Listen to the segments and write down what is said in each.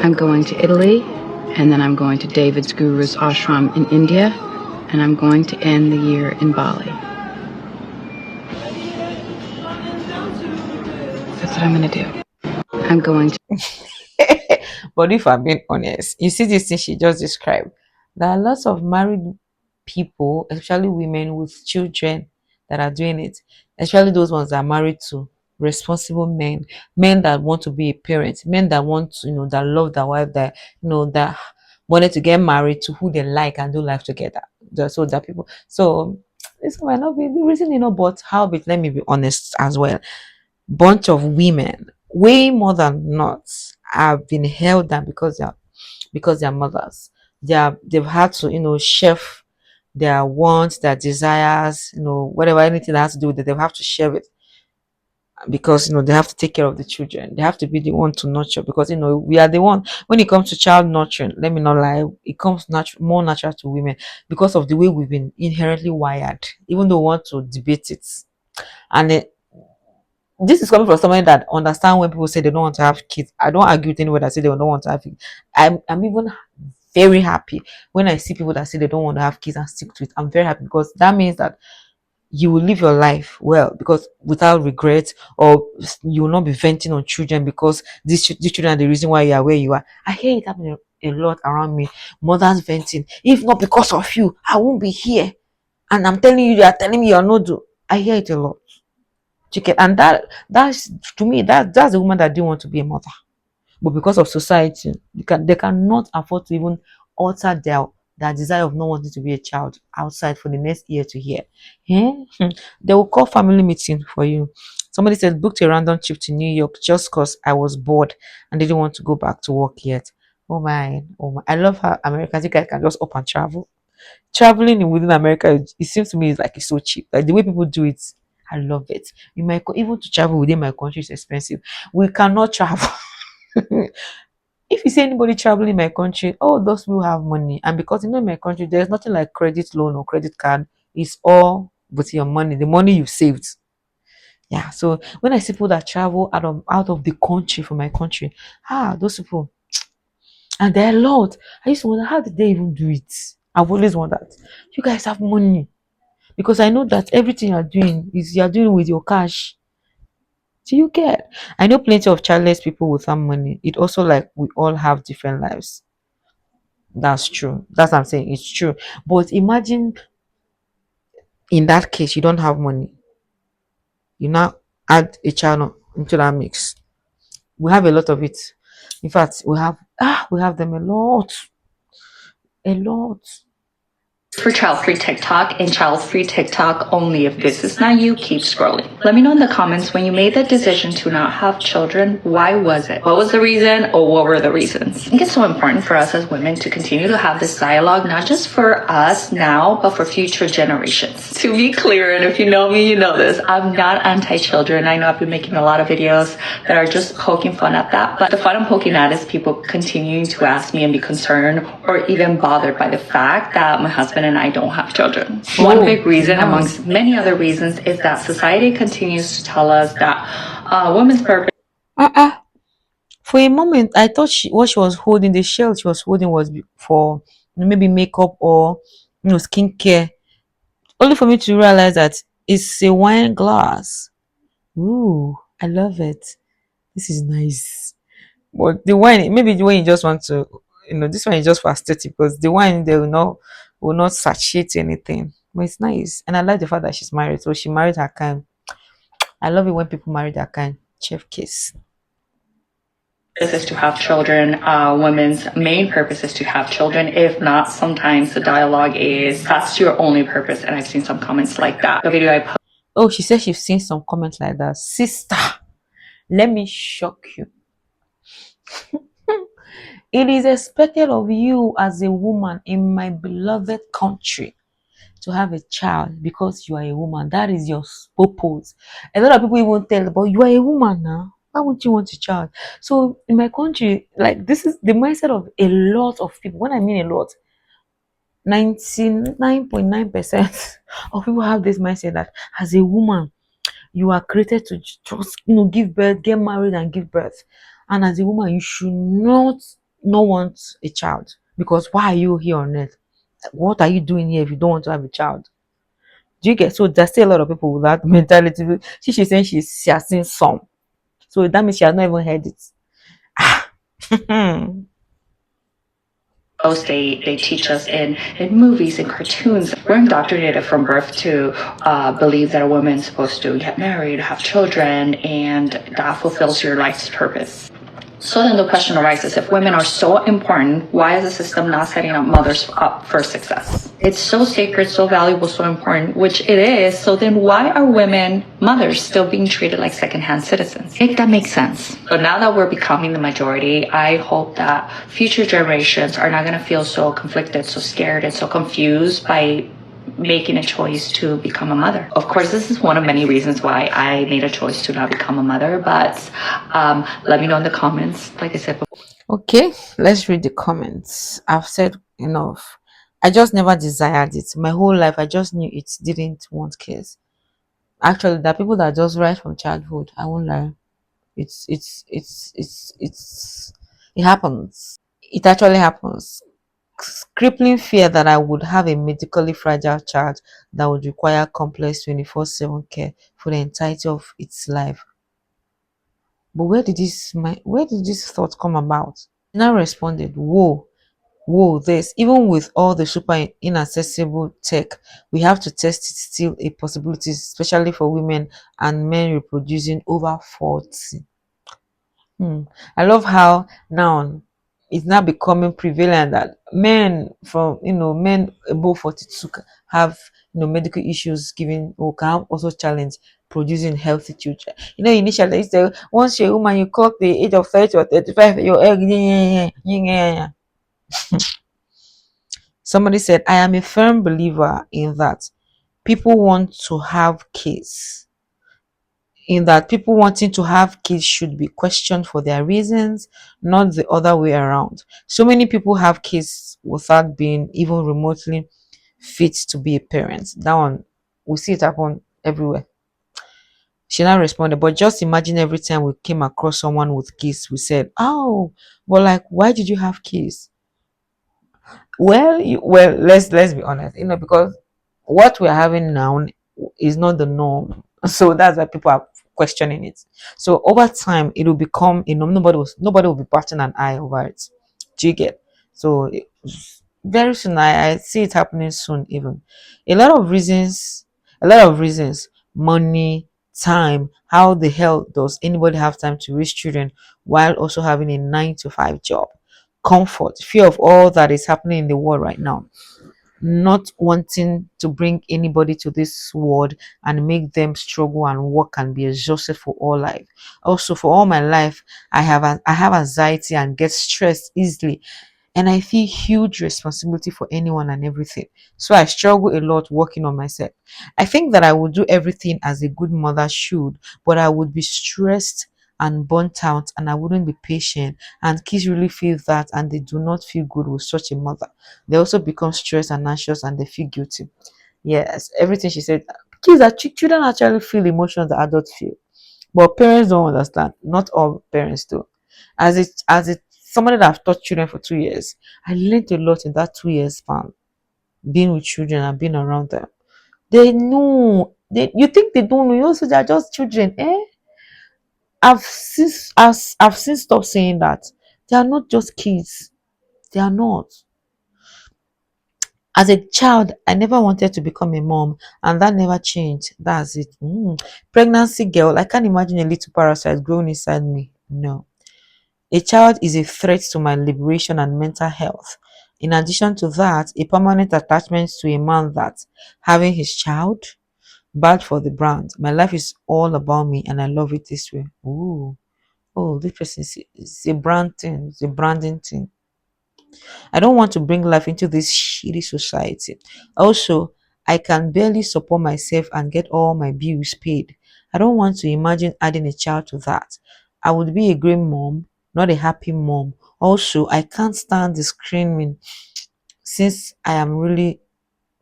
I'm going to Italy, and then I'm going to David's Guru's ashram in India, and I'm going to end the year in Bali. That's what I'm going to do. I'm going to. But if I'm being honest, you see this thing she just described. There are lots of married people, especially women with children, that are doing it. Especially those ones that are married to responsible men, men that want to be a parent, men that want to, that love their wife, that that wanted to get married to who they like and do life together. So that people. So this might not be the reason, but how? But let me be honest as well. Bunch of women, way more than not, have been held down because they're mothers. They've had to, chef their wants, their desires, whatever, anything that has to do with it, they have to share it because they have to take care of the children. They have to be the one to nurture because we are the one. When it comes to child nurturing, let me not lie, it comes more natural to women because of the way we've been inherently wired, even though we want to debate it. And this is coming from somebody that understand when people say they don't want to have kids. I don't agree with anyone that say they don't want to have kids. I'm even very happy when I see people that say they don't want to have kids and stick to it. I'm very happy because that means that you will live your life well because without regret, or you will not be venting on children because these children are the reason why you are where you are. I hear it happening a lot around me. Mothers venting. If not because of you, I won't be here. And I'm telling you are telling me you're not do. I hear it a lot. Chicken, and that's to me that's the woman that didn't want to be a mother, but because of society they cannot afford to even alter their desire of not wanting to be a child outside for the next year to year. Eh? They will call family meeting for you. Somebody said booked a random trip to New York just because I was bored and didn't want to go back to work yet. Oh my, I love how Americans, you guys can just up and travel. Traveling within America, it seems to me is like it's so cheap. Like the way people do it, I love it. You might even to travel within my country is expensive. We cannot travel. If you see anybody traveling in my country, oh, those people have money. And because in my country, there's nothing like credit loan or credit card. It's all with your money, the money you saved. Yeah. So when I see people that travel out of the country from my country, those people, and there are a lot. I used to wonder how did they even do it? I've always wondered. You guys have money because I know that everything you're doing with your cash. Do you get? I know plenty of childless people without money. It also like we all have different lives. That's true. That's what I'm saying. It's true. But imagine in that case, you don't have money. You now add a child into that mix. We have a lot of it. In fact, we have them a lot. A lot. For child-free TikTok and child-free TikTok only. If this is not you, keep scrolling. Let me know in the comments when you made the decision to not have children, why was it? What was the reason or what were the reasons? I think it's so important for us as women to continue to have this dialogue, not just for us now, but for future generations. To be clear, and if you know me, you know this, I'm not anti-children. I know I've been making a lot of videos that are just poking fun at that, but the fun I'm poking at is people continuing to ask me and be concerned or even bothered by the fact that my husband and I don't have children. One big reason, amongst many other reasons, is that society continues to tell us that women's purpose. For a moment, I thought what she was holding, the shell she was holding, was for maybe makeup or skincare. Only for me to realize that it's a wine glass. Ooh, I love it. This is nice. But the wine, maybe the wine you just want to, this one is just for aesthetic because the wine they will not satiate anything. But it's nice, and I like the fact that she's married. So she married her kind. I love it when people marry their kind. Chef kiss. Is to have children. Women's main purpose is to have children. If not, sometimes the dialogue is that's your only purpose. And I've seen some comments like that. The video I posted. Oh, she says she's seen some comments like that. Sister, let me shock you. It is expected of you as a woman in my beloved country to have a child because you are a woman. That is your purpose. A lot of people even tell, but you are a woman now. Why would you want a child? So in my country, like this is the mindset of a lot of people. When I mean a lot, 99.9% of people have this mindset that as a woman, you are created to just, give birth, get married and give birth. And as a woman, you should not, not want a child because why are you here on earth? What are you doing here if you don't want to have a child? Do you get? So there's still a lot of people with that mentality. She's saying she has seen some, so that means she has not even heard it. They teach us in movies and cartoons. We're indoctrinated from birth to believe that a woman's supposed to get married, have children, and that fulfills your life's purpose. So then the question arises, if women are so important, why is the system not setting up mothers up for success? It's so sacred, so valuable, so important, which it is. So then why are women, mothers, still being treated like secondhand citizens? If that makes sense. So now that we're becoming the majority, I hope that future generations are not going to feel so conflicted, so scared, and so confused by making a choice to become a mother. Of course, this is one of many reasons why I made a choice to not become a mother, but let me know in the comments, like I said before. Okay, let's read the comments. I've said enough. I just never desired it. My whole life, I just knew it didn't want kids. Actually, there are people that just right from childhood. I won't lie. It happens. It actually happens. Crippling fear that I would have a medically fragile child that would require complex 24/7 care for the entirety of its life. But where did this thought come about? Now responded, whoa, whoa, this even with all the super inaccessible tech, we have to test it still a possibility, especially for women and men reproducing over 40. I love how now it's now becoming prevalent that men from men above 42 have medical issues giving or can also challenge producing healthy children. Initially they say once you're a woman you clock the age of 30 or 35, your egg. Somebody said, I am a firm believer people want to have kids in that people wanting to have kids should be questioned for their reasons, not the other way around. So many people have kids without being even remotely fit to be a parent. That one, we see it happen everywhere. She now responded, but just imagine every time we came across someone with kids, we said, oh, well, like, why did you have kids? Well, let's be honest, because what we're having now is not the norm. So that's why people are questioning it. So over time, it will become nobody will be batting an eye over it. Do you get? So very soon, I see it happening soon. Even a lot of reasons, money, time. How the hell does anybody have time to raise children while also having a 9 to 5 job? Comfort, fear of all that is happening in the world right now, not wanting to bring anybody to this world and make them struggle and work and be exhausted for all life. Also, for all my life, I have anxiety and get stressed easily, and I feel huge responsibility for anyone and everything. So I struggle a lot working on myself. I think that I would do everything as a good mother should, but I would be stressed and burnt out and I wouldn't be patient. And kids really feel that and they do not feel good with such a mother. They also become stressed and anxious and they feel guilty. Yes, everything she said. Children actually feel emotions that adults feel. But parents don't understand. Not all parents do. As it somebody that I've taught children for 2 years, I learned a lot in that 2 years span, being with children and being around them. They know. You think they don't know, you also they're just children, eh? I've since stopped saying that. They are not just kids. They are not. As a child, I never wanted to become a mom, and that never changed. That's it. Pregnancy girl, I can't imagine a little parasite growing inside me. No. A child is a threat to my liberation and mental health. In addition to that, a permanent attachment to a man that having his child, bad for the brand. My life is all about me and I love it this way. Ooh. Oh, this person is a brand thing, it's a branding thing. I don't want to bring life into this shitty society. Also, I can barely support myself and get all my bills paid. I don't want to imagine adding a child to that. I would be a great mom, not a happy mom. Also, I can't stand the screaming since I am really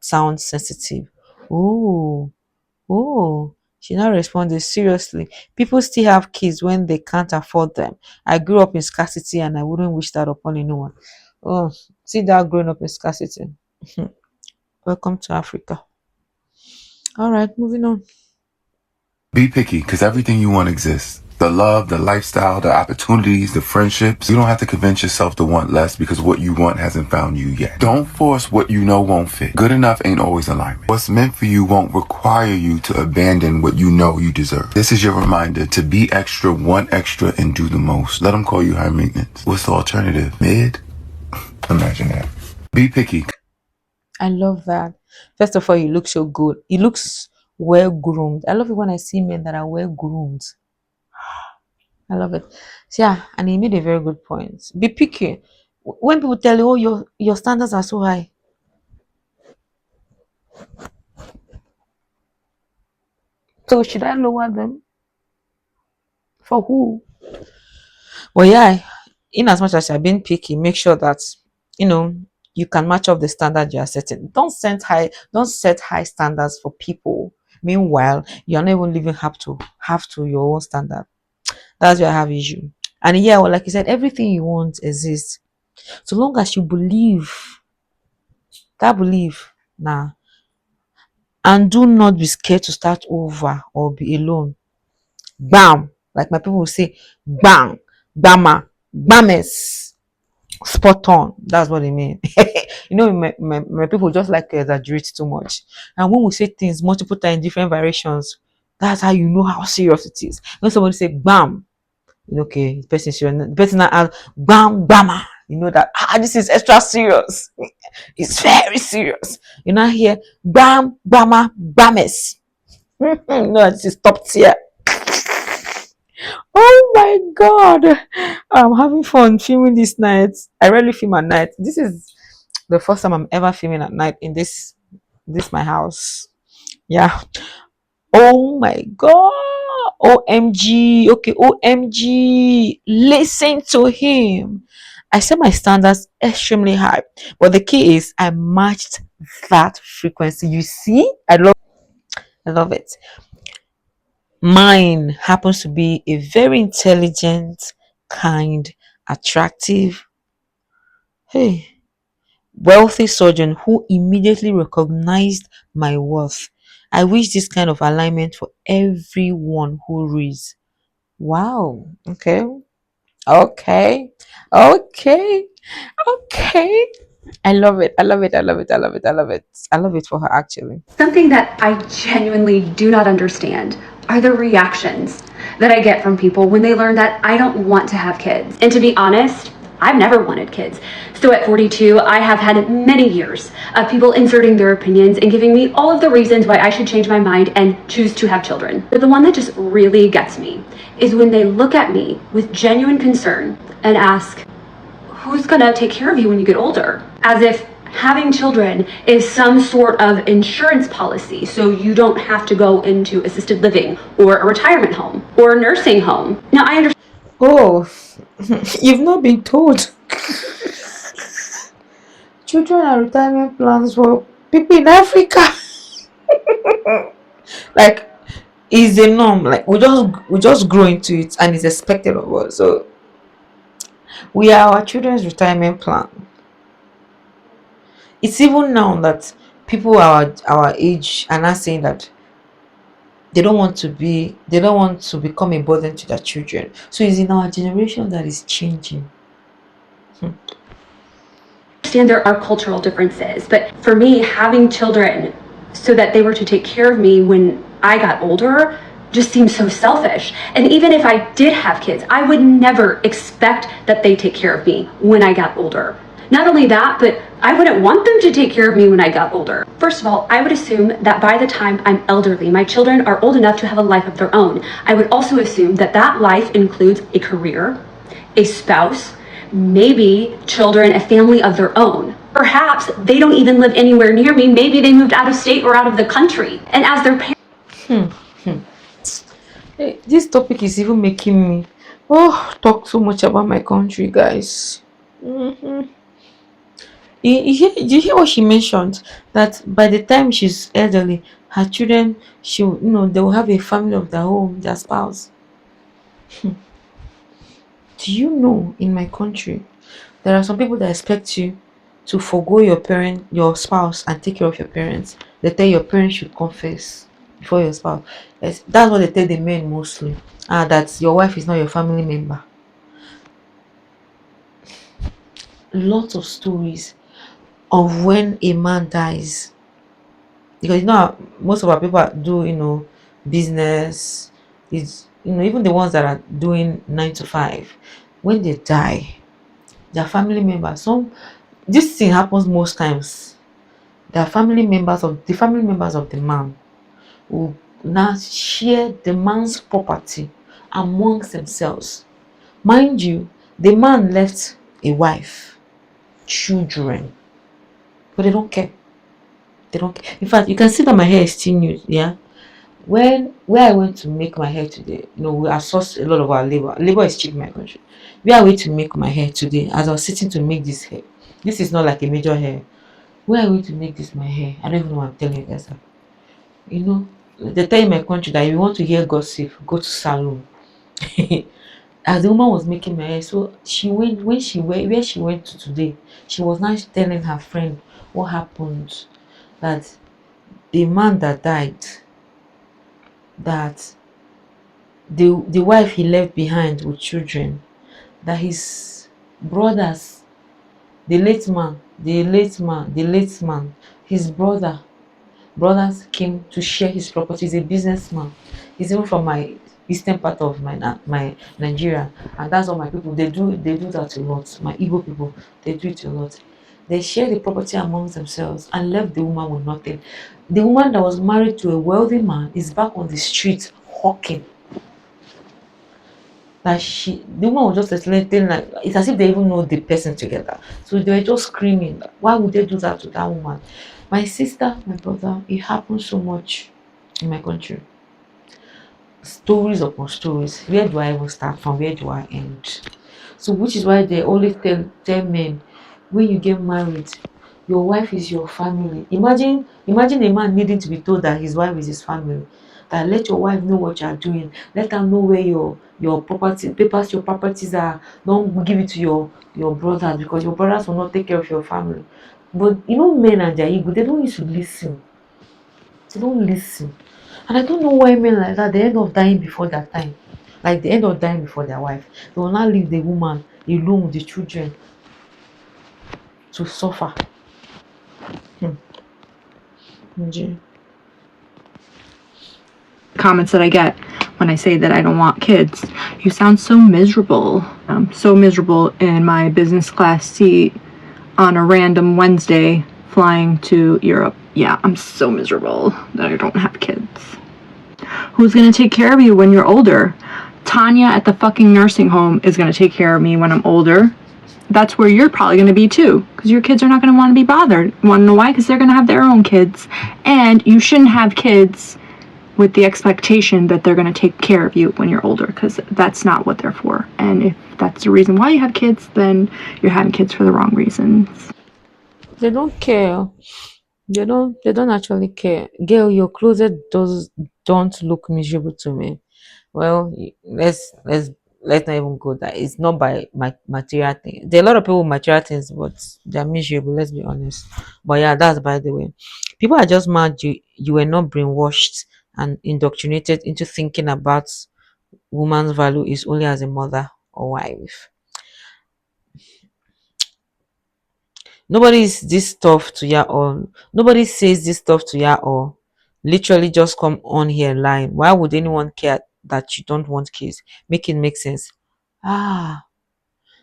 sound sensitive. Oh, oh. She now responded, seriously, people still have kids when they can't afford them. I grew up in scarcity and I wouldn't wish that upon anyone. Oh, see that growing up in scarcity. Welcome to Africa. All right, moving on. Be picky, because everything you want exists. The love, the lifestyle, the opportunities, the friendships. You don't have to convince yourself to want less because what you want hasn't found you yet. Don't force what you know won't fit. Good enough ain't always alignment. What's meant for you won't require you to abandon what you know you deserve. This is your reminder to be extra, want extra, and do the most. Let them call you high maintenance. What's the alternative? Mid? Imagine that. Be picky. I love that. First of all, you look so good. He looks well groomed. I love it when I see men that are well groomed. I love it. So yeah, and he made a very good point. Be picky. When people tell you, oh, your standards are so high, so should I lower them? For who? Well, yeah, in as much as you're being picky, make sure that you know you can match up the standard you are setting. Don't set high standards for people. Meanwhile, you're not even living up to your own standard. That's where I have issue. And yeah, well, like you said, everything you want exists. So long as you believe that belief, nah. And do not be scared to start over or be alone. Bam! Like my people will say, bang, bama, bames. Spot on. That's what they mean. My people just like to exaggerate too much. And when we say things multiple times in different variations, that's how you know how serious it is. When somebody say bam, okay, the person serious. The person that has bam bama, you know that this is extra serious. It's very serious. You now hear bam bama bames. No, this is top tier. Oh my god, I'm having fun filming this night. I rarely film at night. This is the first time I'm ever filming at night in this my house. Yeah. Oh my god. OMG. Okay, OMG. Listen to him. I set my standards extremely high, but the key is I matched that frequency. You see, I love it. Mine happens to be a very intelligent, kind, attractive, hey, wealthy surgeon who immediately recognized my worth. I wish this kind of alignment for everyone who reads. Wow. Okay. Okay. Okay. Okay. I love it. I love it. I love it. I love it. I love it. I love it for her actually. Something that I genuinely do not understand are the reactions that I get from people when they learn that I don't want to have kids. And to be honest, I've never wanted kids. So at 42, I have had many years of people inserting their opinions and giving me all of the reasons why I should change my mind and choose to have children. But the one that just really gets me is when they look at me with genuine concern and ask, who's gonna take care of you when you get older? As if having children is some sort of insurance policy so you don't have to go into assisted living or a retirement home or a nursing home. Now I understand. Oh, you've not been told. Children are retirement plans for people in Africa. Like, is the norm. Like we just grow into it and it's expected of us. So we are our children's retirement plan. It's even now that people our age are not saying that they don't want to become a burden to their children. So it's in our generation that is changing. Understand there are cultural differences, but for me, having children so that they were to take care of me when I got older just seems so selfish. And even if I did have kids, I would never expect that they take care of me when I got older. Not only that, but I wouldn't want them to take care of me when I got older. First of all, I would assume that by the time I'm elderly, my children are old enough to have a life of their own. I would also assume that that life includes a career, a spouse, maybe children, a family of their own. Perhaps they don't even live anywhere near me. Maybe they moved out of state or out of the country. And as their parents, Hey, this topic is even making me talk so much about my country, guys. You hear what she mentioned? That by the time she's elderly, her children, they will have a family of their own, their spouse. Do you know in my country, there are some people that expect you to forgo your spouse, and take care of your parents. They tell your parents should confess before your spouse. Yes, that's what they tell the men mostly. That your wife is not your family member. Lots of stories of when a man dies, because most of our people do business. Is even the ones that are doing 9 to 5, when they die, their family members, this thing happens most times. The family members of the man will now share the man's property amongst themselves. Mind you, the man left a wife, children, but they don't care. They don't care. In fact, you can see that my hair is still new. Yeah. Where I went to make my hair today, we outsource a lot of our labor. Labor is cheap in my country. Where I went to make my hair today, as I was sitting to make this hair, this is not like a major hair. Where I went to make this my hair, I don't even know what I'm telling you guys. You know, they tell in my country that if you want to hear gossip, go to salon. As the woman was making my hair, so she went when she went where she went to today. She was now telling her friend what happened. That the man that died, that the wife he left behind with children, that his brothers, the late man, his brothers came to share his property. He's a businessman. He's even from my eastern part of my Nigeria, and that's all my people. They do that a lot. My Igbo people, they do it a lot. They share the property amongst themselves and left the woman with nothing. The woman that was married to a wealthy man is back on the street hawking. That the woman was just explaining, like it's as if they even know the person together. So they were just screaming. Why would they do that to that woman? My sister, my brother, it happens so much in my country. Stories upon stories. Where do I even start from? Where do I end? So which is why they always tell men, when you get married, your wife is your family. Imagine a man needing to be told that his wife is his family. That let your wife know what you are doing. Let her know where your property papers, your properties are. Don't give it to your brothers, because your brothers will not take care of your family. But men and their ego, they don't used to listen. They don't listen. And I don't know why men like that, they end up dying before their time. Like they end up dying before their wife. They will not leave the woman alone with the children to suffer. Hmm. Nje. Comments that I get when I say that I don't want kids. You sound so miserable. I'm so miserable in my business class seat on a random Wednesday flying to Europe. Yeah, I'm so miserable that I don't have kids. Who's gonna take care of you when you're older? Tanya at the fucking nursing home is gonna take care of me when I'm older. That's where you're probably going to be too, because your kids are not going to want to be bothered. Want to know why? Because they're going to have their own kids, and you shouldn't have kids with the expectation that they're going to take care of you when you're older, because that's not what they're for. And if that's the reason why you have kids, then you're having kids for the wrong reasons. They don't care. They don't actually care. Girl, your closet does don't look miserable to me. Well, let's not even go that. It's not by my material thing. There are a lot of people with material things, but they're miserable. Let's be honest. But yeah, that's by the way. People are just mad you were not brainwashed and indoctrinated into thinking about woman's value is only as a mother or wife. Nobody is this tough to ya all. Nobody says this stuff to ya all. Literally just come on here lying. Why would anyone care that you don't want kids? Make it make sense. Ah,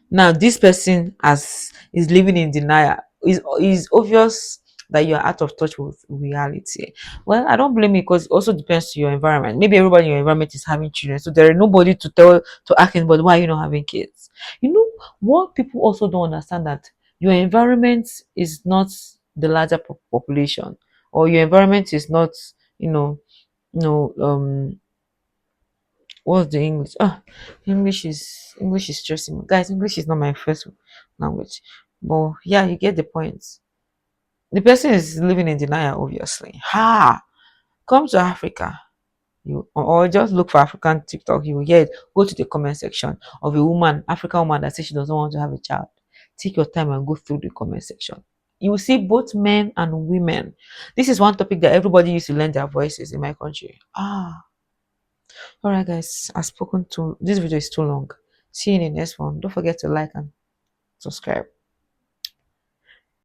now this person as is living in denial. Is obvious that you're out of touch with reality. Well, I don't blame you, because it also depends to your environment. Maybe everybody in your environment is having children, so there is nobody to ask anybody why you're not having kids. You know what people also don't understand, that your environment is not the larger population, or your environment is not, you know, what's the English? English is stressing me. Guys, English is not my first language. But yeah, you get the point. The person is living in denial, obviously. Ha! Come to Africa. You or just look for African TikTok, you will hear it. Go to the comment section of a woman, African woman that says she doesn't want to have a child. Take your time and go through the comment section. You will see both men and women. This is one topic that everybody used to lend their voices in my country. All right, guys. I've spoken to this video is too long. See you in the next one. Don't forget to like and subscribe.